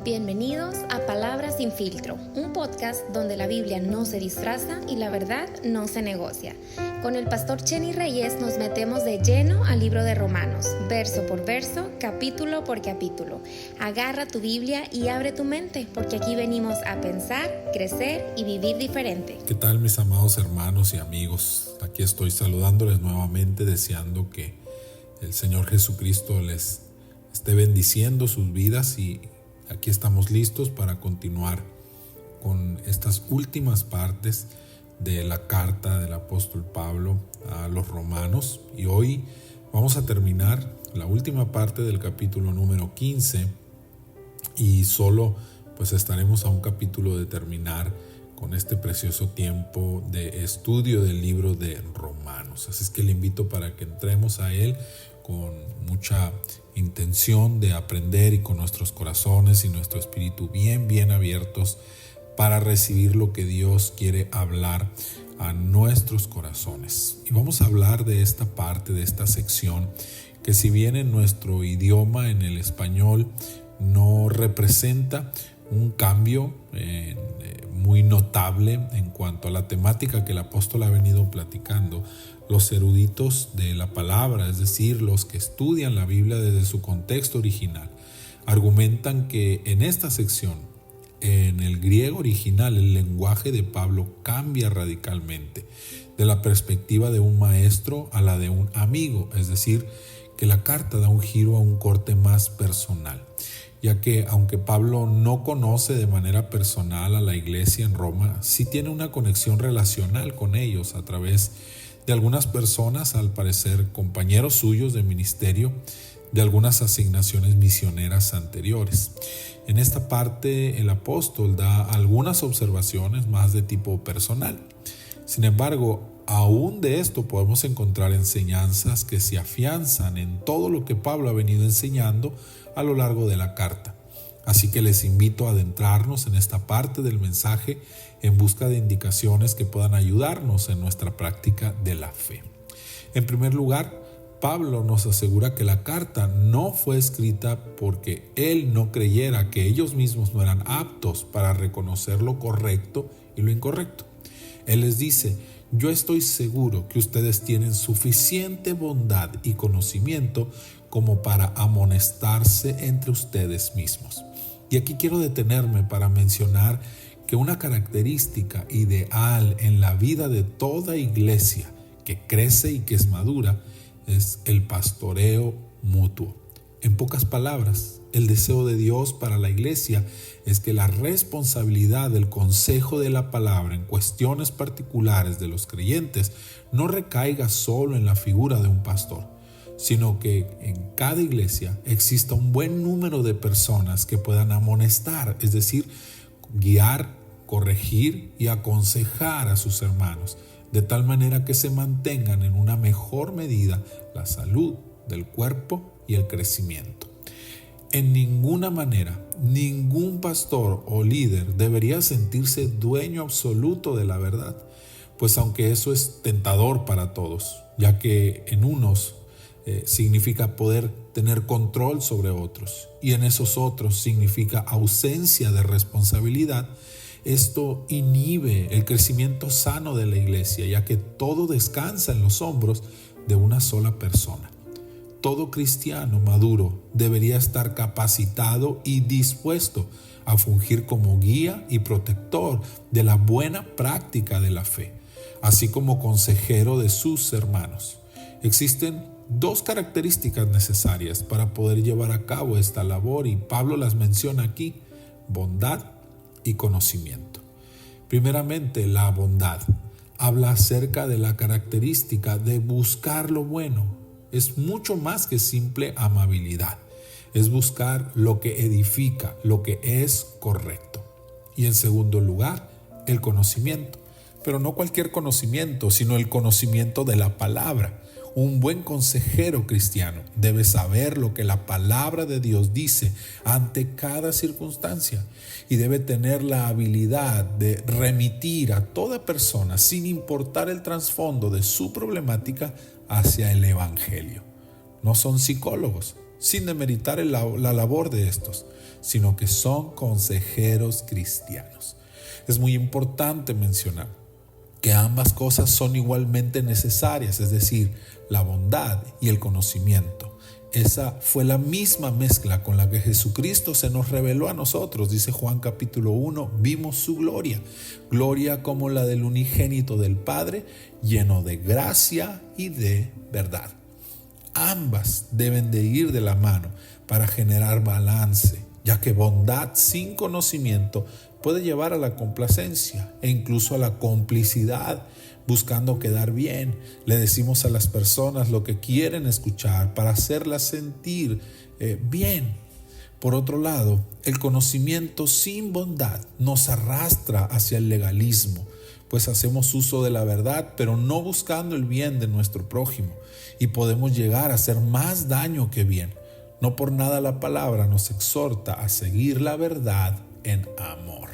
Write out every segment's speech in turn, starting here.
Bienvenidos a Palabras sin Filtro, un podcast donde la Biblia no se disfraza y la verdad no se negocia. Con el pastor Chenny Reyes nos metemos de lleno al libro de Romanos, verso por verso, capítulo por capítulo. Agarra tu Biblia y abre tu mente, porque aquí venimos a pensar, crecer y vivir diferente. ¿Qué tal, mis amados hermanos y amigos? Aquí estoy saludándoles nuevamente, deseando que el Señor Jesucristo les esté bendiciendo sus vidas, y aquí estamos listos para continuar con estas últimas partes de la carta del apóstol Pablo a los romanos, y hoy vamos a terminar la última parte del capítulo número 15 y solo pues estaremos a un capítulo de terminar con este precioso tiempo de estudio del libro de Romanos. Así es que le invito para que entremos a él con mucha intención de aprender y con nuestros corazones y nuestro espíritu bien abiertos para recibir lo que Dios quiere hablar a nuestros corazones. Y vamos a hablar de esta parte, de esta sección, que si bien en nuestro idioma, en el español, no representa un cambio muy notable en cuanto a la temática que el apóstol ha venido platicando, los eruditos de la palabra, es decir, los que estudian la Biblia desde su contexto original, argumentan que en esta sección, en el griego original, el lenguaje de Pablo cambia radicalmente de la perspectiva de un maestro a la de un amigo, es decir, que la carta da un giro a un corte más personal, ya que aunque Pablo no conoce de manera personal a la iglesia en Roma, sí tiene una conexión relacional con ellos a través de algunas personas, al parecer compañeros suyos de ministerio, de algunas asignaciones misioneras anteriores. En esta parte el apóstol da algunas observaciones más de tipo personal. Sin embargo, aún de esto podemos encontrar enseñanzas que se afianzan en todo lo que Pablo ha venido enseñando a lo largo de la carta. Así que les invito a adentrarnos en esta parte del mensaje en busca de indicaciones que puedan ayudarnos en nuestra práctica de la fe. En primer lugar, Pablo nos asegura que la carta no fue escrita porque él no creyera que ellos mismos no eran aptos para reconocer lo correcto y lo incorrecto. Él les dice: yo estoy seguro que ustedes tienen suficiente bondad y conocimiento como para amonestarse entre ustedes mismos. Y aquí quiero detenerme para mencionar que una característica ideal en la vida de toda iglesia que crece y que es madura es el pastoreo mutuo. En pocas palabras, el deseo de Dios para la iglesia es que la responsabilidad del consejo de la palabra en cuestiones particulares de los creyentes no recaiga solo en la figura de un pastor, sino que en cada iglesia exista un buen número de personas que puedan amonestar, es decir, guiar, corregir y aconsejar a sus hermanos, de tal manera que se mantengan en una mejor medida la salud del cuerpo y el crecimiento. En ninguna manera, ningún pastor o líder debería sentirse dueño absoluto de la verdad, pues aunque eso es tentador para todos, ya que en unos significa poder tener control sobre otros, y en esos otros significa ausencia de responsabilidad, esto inhibe el crecimiento sano de la iglesia, ya que todo descansa en los hombros de una sola persona. Todo cristiano maduro debería estar capacitado y dispuesto a fungir como guía y protector de la buena práctica de la fe, así como consejero de sus hermanos. Existen dos características necesarias para poder llevar a cabo esta labor, y Pablo las menciona aquí: bondad y conocimiento. Primeramente, la bondad habla acerca de la característica de buscar lo bueno. Es mucho más que simple amabilidad. Es buscar lo que edifica, lo que es correcto. Y en segundo lugar, el conocimiento. Pero no cualquier conocimiento, sino el conocimiento de la palabra. Un buen consejero cristiano debe saber lo que la palabra de Dios dice ante cada circunstancia, y debe tener la habilidad de remitir a toda persona, sin importar el trasfondo de su problemática, hacia el evangelio. No son psicólogos, sin demeritar la labor de estos, sino que son consejeros cristianos. Es muy importante mencionar que ambas cosas son igualmente necesarias, es decir, la bondad y el conocimiento. Esa fue la misma mezcla con la que Jesucristo se nos reveló a nosotros. Dice Juan capítulo 1, vimos su gloria, gloria como la del unigénito del Padre, lleno de gracia y de verdad. Ambas deben de ir de la mano para generar balance, ya que bondad sin conocimiento puede llevar a la complacencia e incluso a la complicidad, buscando quedar bien. Le decimos a las personas lo que quieren escuchar para hacerlas sentir bien. Por otro lado, el conocimiento sin bondad nos arrastra hacia el legalismo, pues hacemos uso de la verdad, pero no buscando el bien de nuestro prójimo, y podemos llegar a hacer más daño que bien. No por nada la palabra nos exhorta a seguir la verdad en amor.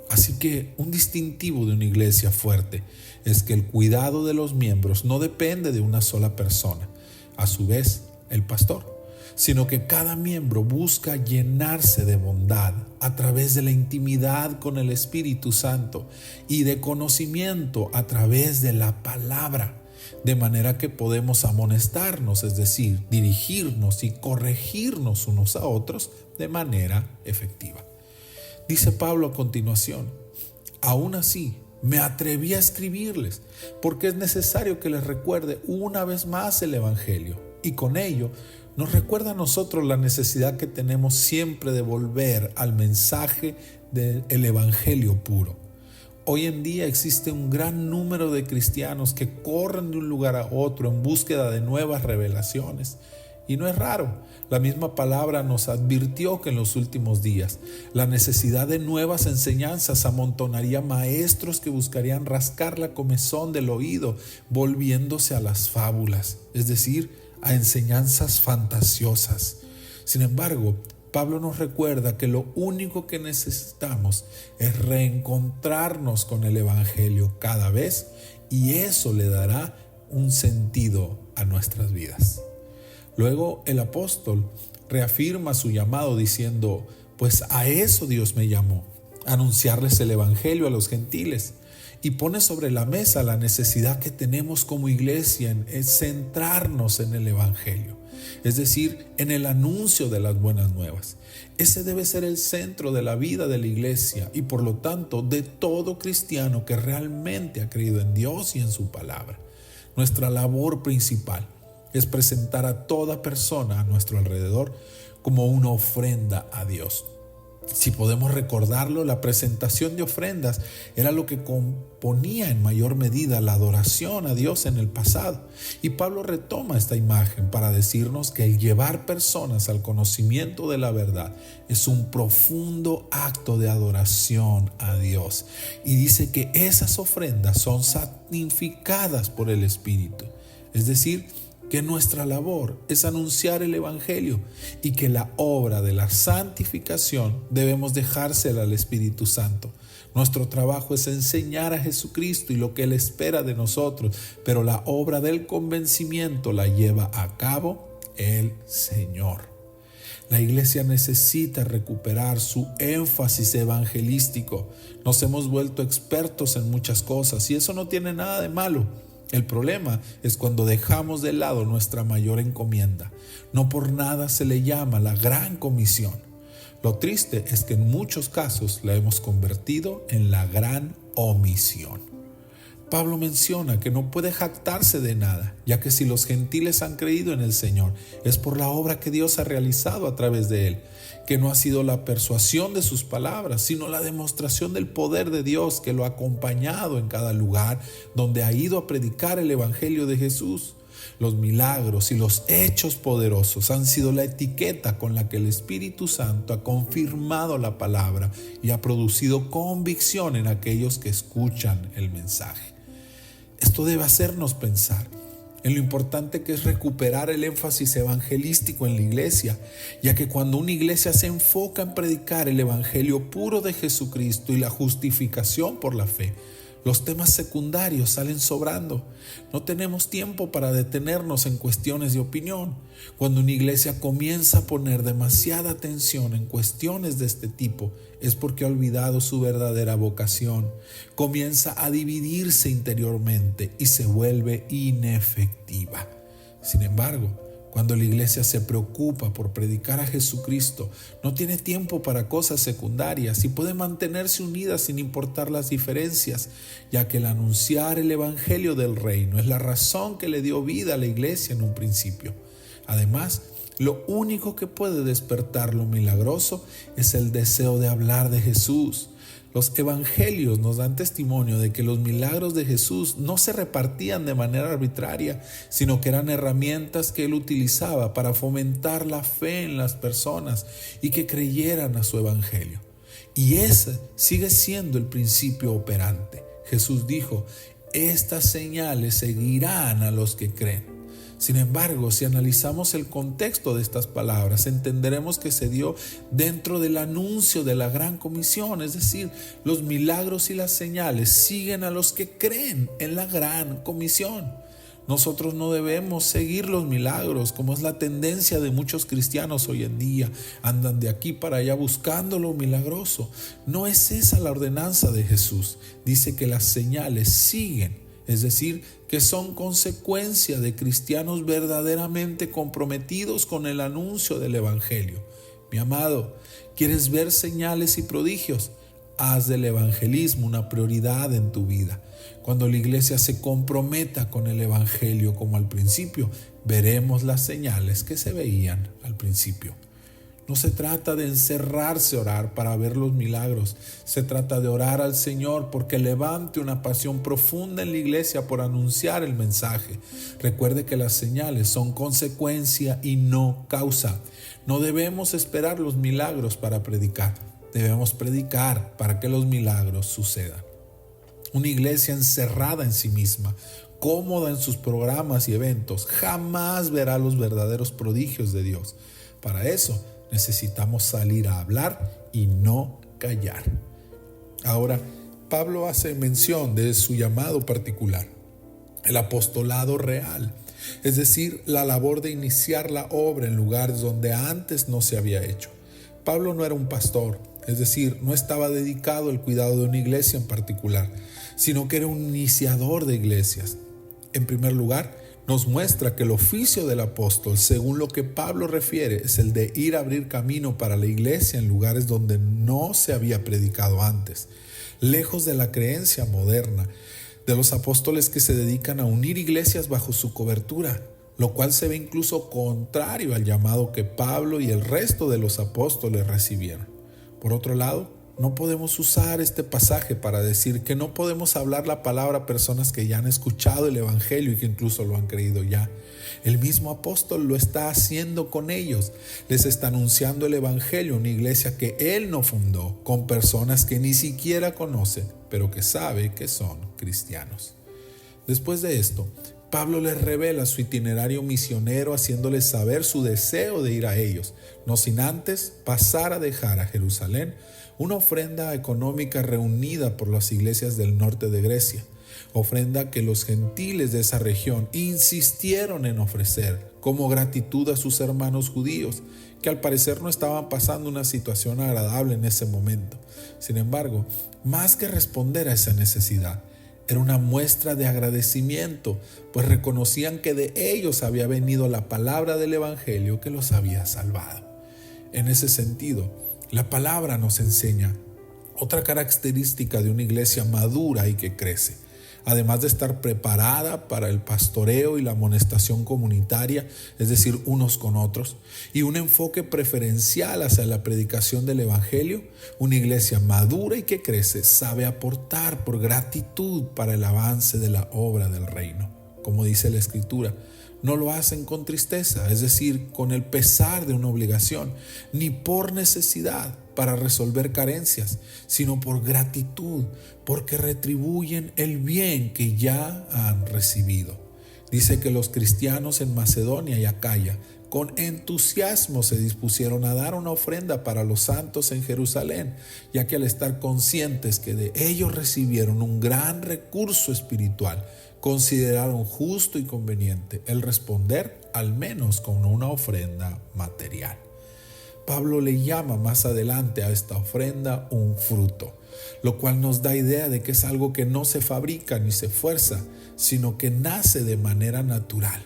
Así que un distintivo de una iglesia fuerte es que el cuidado de los miembros no depende de una sola persona, a su vez el pastor, sino que cada miembro busca llenarse de bondad a través de la intimidad con el Espíritu Santo y de conocimiento a través de la palabra, de manera que podemos amonestarnos, es decir, dirigirnos y corregirnos unos a otros de manera efectiva. Dice Pablo a continuación, aún así me atreví a escribirles porque es necesario que les recuerde una vez más el Evangelio, y con ello nos recuerda a nosotros la necesidad que tenemos siempre de volver al mensaje del Evangelio puro. Hoy en día existe un gran número de cristianos que corren de un lugar a otro en búsqueda de nuevas revelaciones. Y no es raro, la misma palabra nos advirtió que en los últimos días la necesidad de nuevas enseñanzas amontonaría maestros que buscarían rascar la comezón del oído, volviéndose a las fábulas, es decir, a enseñanzas fantasiosas. Sin embargo, Pablo nos recuerda que lo único que necesitamos es reencontrarnos con el Evangelio cada vez, y eso le dará un sentido a nuestras vidas. Luego el apóstol reafirma su llamado diciendo, pues a eso Dios me llamó, a anunciarles el Evangelio a los gentiles, y pone sobre la mesa la necesidad que tenemos como iglesia en centrarnos en el Evangelio, es decir, en el anuncio de las buenas nuevas. Ese debe ser el centro de la vida de la iglesia y por lo tanto de todo cristiano que realmente ha creído en Dios y en su palabra. Nuestra labor principal es presentar a toda persona a nuestro alrededor como una ofrenda a Dios. Si podemos recordarlo, la presentación de ofrendas era lo que componía en mayor medida la adoración a Dios en el pasado. Y Pablo retoma esta imagen para decirnos que el llevar personas al conocimiento de la verdad es un profundo acto de adoración a Dios. Y dice que esas ofrendas son santificadas por el Espíritu. Es decir, que nuestra labor es anunciar el Evangelio y que la obra de la santificación debemos dejársela al Espíritu Santo. Nuestro trabajo es enseñar a Jesucristo y lo que Él espera de nosotros, pero la obra del convencimiento la lleva a cabo el Señor. La iglesia necesita recuperar su énfasis evangelístico. Nos hemos vuelto expertos en muchas cosas y eso no tiene nada de malo. El problema es cuando dejamos de lado nuestra mayor encomienda. No por nada se le llama la gran comisión. Lo triste es que en muchos casos la hemos convertido en la gran omisión. Pablo menciona que no puede jactarse de nada, ya que si los gentiles han creído en el Señor, es por la obra que Dios ha realizado a través de Él, que no ha sido la persuasión de sus palabras, sino la demostración del poder de Dios que lo ha acompañado en cada lugar donde ha ido a predicar el Evangelio de Jesús. Los milagros y los hechos poderosos han sido la etiqueta con la que el Espíritu Santo ha confirmado la palabra y ha producido convicción en aquellos que escuchan el mensaje. Esto debe hacernos pensar en lo importante que es recuperar el énfasis evangelístico en la iglesia, ya que cuando una iglesia se enfoca en predicar el evangelio puro de Jesucristo y la justificación por la fe, Los temas secundarios salen sobrando. No tenemos tiempo para detenernos en cuestiones de opinión. Cuando una iglesia comienza a poner demasiada atención en cuestiones de este tipo, es porque ha olvidado su verdadera vocación. Comienza a dividirse interiormente y se vuelve inefectiva. Sin embargo, cuando la iglesia se preocupa por predicar a Jesucristo, no tiene tiempo para cosas secundarias y puede mantenerse unida sin importar las diferencias, ya que el anunciar el evangelio del reino es la razón que le dio vida a la iglesia en un principio. Además, lo único que puede despertar lo milagroso es el deseo de hablar de Jesús. Los evangelios nos dan testimonio de que los milagros de Jesús no se repartían de manera arbitraria, sino que eran herramientas que Él utilizaba para fomentar la fe en las personas y que creyeran a su evangelio. Y ese sigue siendo el principio operante. Jesús dijo: estas señales seguirán a los que creen. Sin embargo, si analizamos el contexto de estas palabras, entenderemos que se dio dentro del anuncio de la Gran Comisión, es decir, los milagros y las señales siguen a los que creen en la Gran Comisión. Nosotros no debemos seguir los milagros, como es la tendencia de muchos cristianos hoy en día. Andan de aquí para allá buscando lo milagroso. No es esa la ordenanza de Jesús. Dice que las señales siguen, es decir, que son consecuencia de cristianos verdaderamente comprometidos con el anuncio del evangelio. Mi amado, ¿quieres ver señales y prodigios? Haz del evangelismo una prioridad en tu vida. Cuando la iglesia se comprometa con el evangelio como al principio, veremos las señales que se veían al principio. No se trata de encerrarse a orar para ver los milagros. Se trata de orar al Señor porque levante una pasión profunda en la iglesia por anunciar el mensaje. Recuerde que las señales son consecuencia y no causa. No debemos esperar los milagros para predicar. Debemos predicar para que los milagros sucedan. Una iglesia encerrada en sí misma, cómoda en sus programas y eventos, jamás verá los verdaderos prodigios de Dios. Para eso necesitamos salir a hablar y no callar. Ahora, Pablo hace mención de su llamado particular, el apostolado real, es decir, la labor de iniciar la obra en lugares donde antes no se había hecho. Pablo no era un pastor, es decir, no estaba dedicado al cuidado de una iglesia en particular, sino que era un iniciador de iglesias. En primer lugar, nos muestra que el oficio del apóstol, según lo que Pablo refiere, es el de ir a abrir camino para la iglesia en lugares donde no se había predicado antes, lejos de la creencia moderna de los apóstoles que se dedican a unir iglesias bajo su cobertura, lo cual se ve incluso contrario al llamado que Pablo y el resto de los apóstoles recibieron. Por otro lado, no podemos usar este pasaje para decir que no podemos hablar la palabra a personas que ya han escuchado el evangelio y que incluso lo han creído ya. El mismo apóstol lo está haciendo con ellos. Les está anunciando el evangelio, una iglesia que él no fundó, con personas que ni siquiera conocen, pero que sabe que son cristianos. Después de esto, Pablo les revela su itinerario misionero, haciéndoles saber su deseo de ir a ellos, no sin antes pasar a dejar a Jerusalén una ofrenda económica reunida por las iglesias del norte de Grecia, ofrenda que los gentiles de esa región insistieron en ofrecer como gratitud a sus hermanos judíos, que al parecer no estaban pasando una situación agradable en ese momento. Sin embargo, más que responder a esa necesidad, era una muestra de agradecimiento, pues reconocían que de ellos había venido la palabra del evangelio que los había salvado. En ese sentido, la palabra nos enseña otra característica de una iglesia madura y que crece. Además de estar preparada para el pastoreo y la amonestación comunitaria, es decir, unos con otros, y un enfoque preferencial hacia la predicación del evangelio, una iglesia madura y que crece sabe aportar por gratitud para el avance de la obra del reino. Como dice la Escritura, no lo hacen con tristeza, es decir, con el pesar de una obligación, ni por necesidad para resolver carencias, sino por gratitud, porque retribuyen el bien que ya han recibido. Dice que los cristianos en Macedonia y Acaya con entusiasmo se dispusieron a dar una ofrenda para los santos en Jerusalén, ya que al estar conscientes que de ellos recibieron un gran recurso espiritual, consideraron justo y conveniente el responder al menos con una ofrenda material. Pablo le llama más adelante a esta ofrenda un fruto, lo cual nos da idea de que es algo que no se fabrica ni se fuerza, sino que nace de manera natural.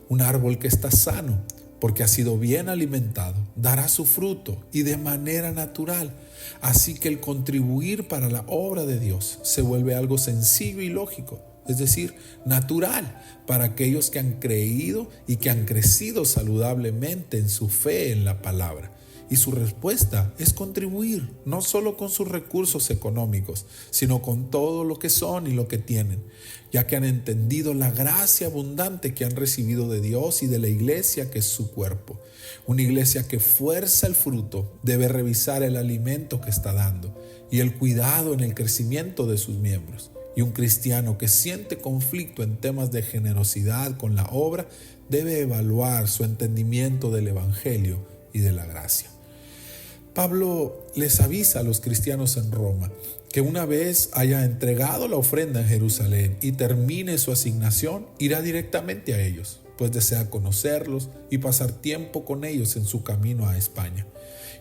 Un árbol que está sano, porque ha sido bien alimentado, dará su fruto y de manera natural. Así que el contribuir para la obra de Dios se vuelve algo sencillo y lógico, es decir, natural para aquellos que han creído y que han crecido saludablemente en su fe en la palabra. Y su respuesta es contribuir, no solo con sus recursos económicos, sino con todo lo que son y lo que tienen, ya que han entendido la gracia abundante que han recibido de Dios y de la iglesia que es su cuerpo. Una iglesia que fuerza el fruto debe revisar el alimento que está dando y el cuidado en el crecimiento de sus miembros. Y un cristiano que siente conflicto en temas de generosidad con la obra debe evaluar su entendimiento del evangelio y de la gracia. Pablo les avisa a los cristianos en Roma que una vez haya entregado la ofrenda en Jerusalén y termine su asignación, irá directamente a ellos, pues desea conocerlos y pasar tiempo con ellos en su camino a España.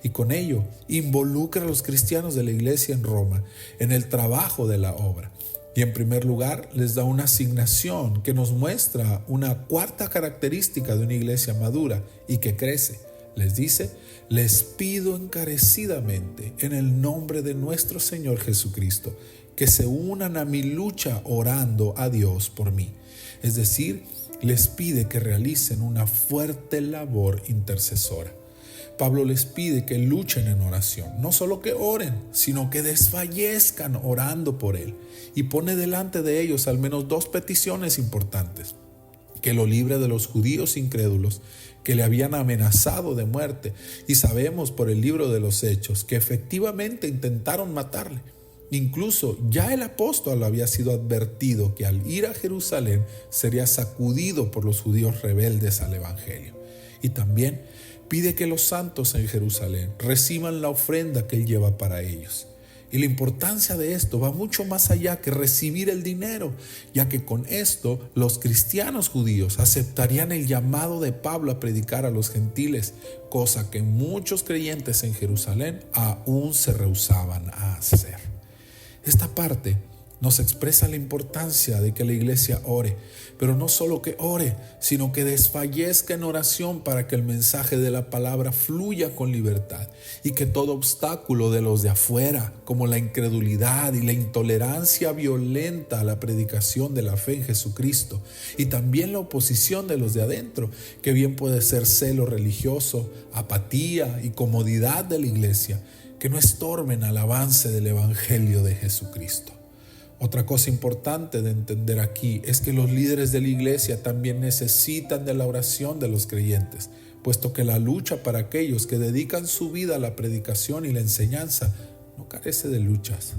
Y con ello involucra a los cristianos de la iglesia en Roma en el trabajo de la obra. Y en primer lugar les da una asignación que nos muestra una cuarta característica de una iglesia madura y que crece. Les dice: les pido encarecidamente en el nombre de nuestro Señor Jesucristo que se unan a mi lucha orando a Dios por mí. Es decir, les pide que realicen una fuerte labor intercesora. Pablo les pide que luchen en oración, no solo que oren, sino que desfallezcan orando por él. Y pone delante de ellos al menos dos peticiones importantes: que lo libre de los judíos incrédulos que le habían amenazado de muerte. Y sabemos por el libro de los Hechos que efectivamente intentaron matarle. Incluso ya el apóstol había sido advertido que al ir a Jerusalén sería sacudido por los judíos rebeldes al evangelio. Y también pide que los santos en Jerusalén reciban la ofrenda que él lleva para ellos. Y la importancia de esto va mucho más allá que recibir el dinero, ya que con esto los cristianos judíos aceptarían el llamado de Pablo a predicar a los gentiles, cosa que muchos creyentes en Jerusalén aún se rehusaban a hacer. Esta parte nos expresa la importancia de que la iglesia ore, pero no solo que ore, sino que desfallezca en oración para que el mensaje de la palabra fluya con libertad y que todo obstáculo de los de afuera, como la incredulidad y la intolerancia violenta a la predicación de la fe en Jesucristo, y también la oposición de los de adentro, que bien puede ser celo religioso, apatía y comodidad de la iglesia, que no estorben al avance del evangelio de Jesucristo. Otra cosa importante de entender aquí es que los líderes de la iglesia también necesitan de la oración de los creyentes, puesto que la lucha para aquellos que dedican su vida a la predicación y la enseñanza no carece de luchas,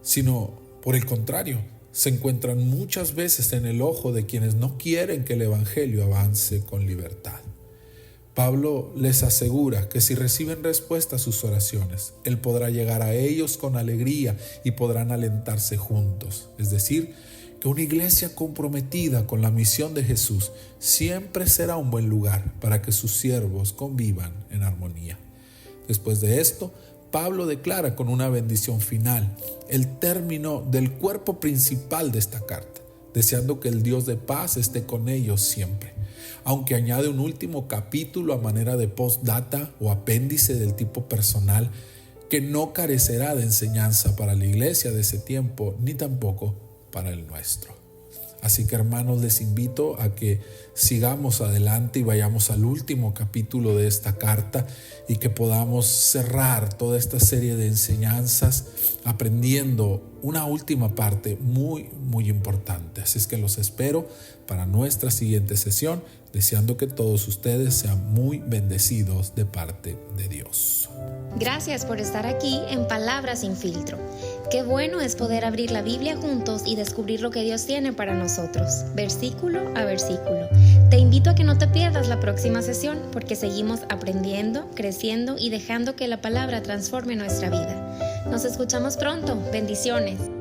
sino por el contrario, se encuentran muchas veces en el ojo de quienes no quieren que el evangelio avance con libertad. Pablo les asegura que si reciben respuesta a sus oraciones, él podrá llegar a ellos con alegría y podrán alentarse juntos. Es decir, que una iglesia comprometida con la misión de Jesús siempre será un buen lugar para que sus siervos convivan en armonía. Después de esto, Pablo declara con una bendición final el término del cuerpo principal de esta carta, deseando que el Dios de paz esté con ellos siempre. Aunque añade un último capítulo a manera de postdata o apéndice del tipo personal que no carecerá de enseñanza para la iglesia de ese tiempo ni tampoco para el nuestro. Así que, hermanos, les invito a que sigamos adelante y vayamos al último capítulo de esta carta y que podamos cerrar toda esta serie de enseñanzas aprendiendo una última parte muy, muy importante. Así es que los espero para nuestra siguiente sesión, deseando que todos ustedes sean muy bendecidos de parte de Dios. Gracias por estar aquí en Palabras sin Filtro. Qué bueno es poder abrir la Biblia juntos y descubrir lo que Dios tiene para nosotros, versículo a versículo. Te invito invito a que no te pierdas la próxima sesión porque seguimos aprendiendo, creciendo y dejando que la palabra transforme nuestra vida. Nos escuchamos pronto. Bendiciones.